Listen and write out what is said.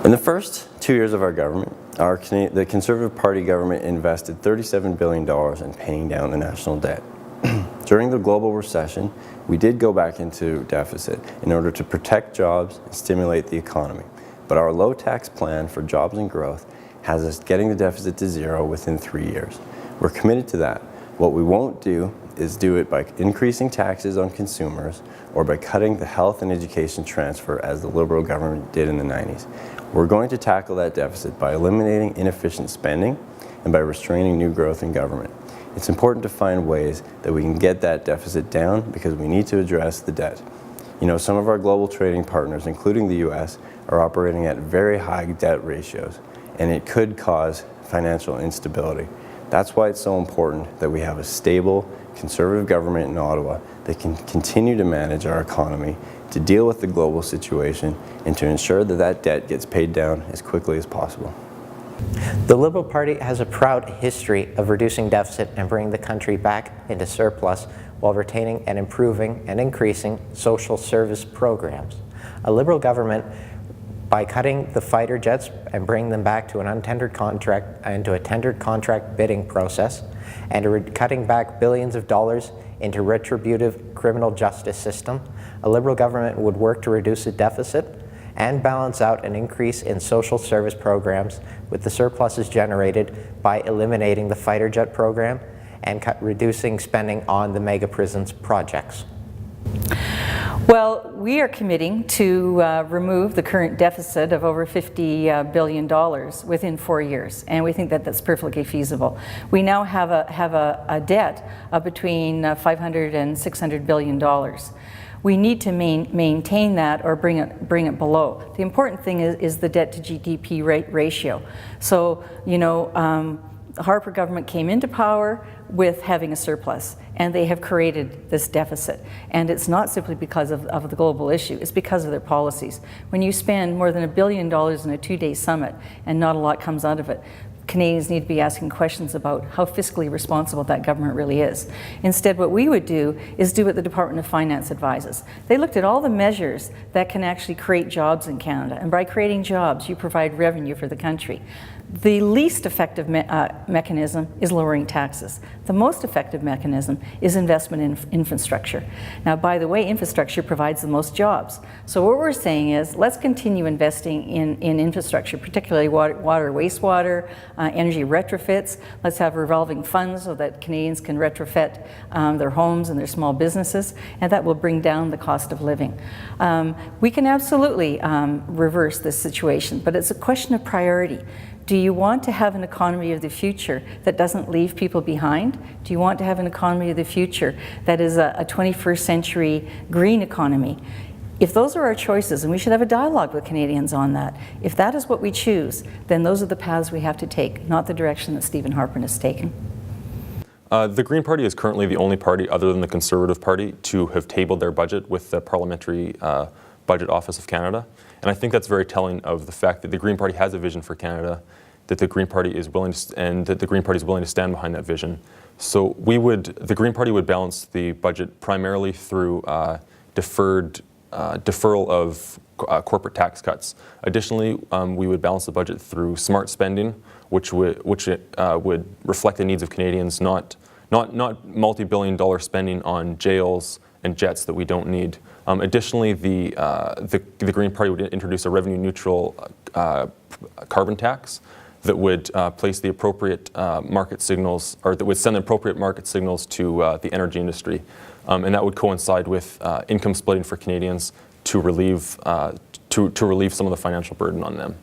In the first 2 years of our government, the Conservative Party government invested $37 billion in paying down the national debt. During the global recession, we did go back into deficit in order to protect jobs and stimulate the economy. But our low tax plan for jobs and growth has us getting the deficit to zero within 3 years. We're committed to that. What we won't do is do it by increasing taxes on consumers or by cutting the health and education transfer as the Liberal government did in the 90s. We're going to tackle that deficit by eliminating inefficient spending and by restraining new growth in government. It's important to find ways that we can get that deficit down because we need to address the debt. You know, some of our global trading partners, including the US, are operating at very high debt ratios, and it could cause financial instability. That's why it's so important that we have a stable, Conservative government in Ottawa that can continue to manage our economy, to deal with the global situation, and to ensure that that debt gets paid down as quickly as possible. The Liberal Party has a proud history of reducing deficit and bringing the country back into surplus while retaining and improving and increasing social service programs. A Liberal government, by cutting the fighter jets and bringing them back to an untendered contract into a tendered contract bidding process, and cutting back billions of dollars into retributive criminal justice system, a Liberal government would work to reduce the deficit and balance out an increase in social service programs with the surpluses generated by eliminating the fighter jet program and reducing spending on the mega prisons projects. Well, we are committing to remove the current deficit of over $50 billion within 4 years, and we think that that's perfectly feasible. We now have a debt of between $500 and $600 billion. We need to maintain that or bring it below. The important thing is the debt to GDP ratio. So, you know, the Harper government came into power with having a surplus, and they have created this deficit. And it's not simply because of the global issue, it's because of their policies. When you spend more than $1 billion in a 2-day summit and not a lot comes out of it, Canadians need to be asking questions about how fiscally responsible that government really is. Instead, what we would do is do what the Department of Finance advises. They looked at all the measures that can actually create jobs in Canada, and by creating jobs, you provide revenue for the country. The least effective mechanism is lowering taxes. The most effective mechanism is investment in infrastructure. Now, by the way, infrastructure provides the most jobs. So what we're saying is, let's continue investing in infrastructure, particularly water, wastewater, energy retrofits. Let's have revolving funds so that Canadians can retrofit their homes and their small businesses, and that will bring down the cost of living. We can absolutely reverse this situation, but it's a question of priority. Do you want to have an economy of the future that doesn't leave people behind? Do you want to have an economy of the future that is a 21st century green economy? If those are our choices, and we should have a dialogue with Canadians on that, if that is what we choose, then those are the paths we have to take, not the direction that Stephen Harper has taken. The Green Party is currently the only party other than the Conservative Party to have tabled their budget with the Parliamentary Budget Office of Canada. And I think that's very telling of the fact that the Green Party has a vision for Canada, that the Green Party is willing to, and that the Green Party is willing to stand behind that vision. So the Green Party would balance the budget primarily through deferral of corporate tax cuts. Additionally, we would balance the budget through smart spending, which would reflect the needs of Canadians, not multi-billion-dollar spending on jails and jets that we don't need. Additionally, the Green Party would introduce a revenue-neutral carbon tax that would place the appropriate market signals, or that would send the appropriate market signals to the energy industry, and that would coincide with income splitting for Canadians to relieve some of the financial burden on them.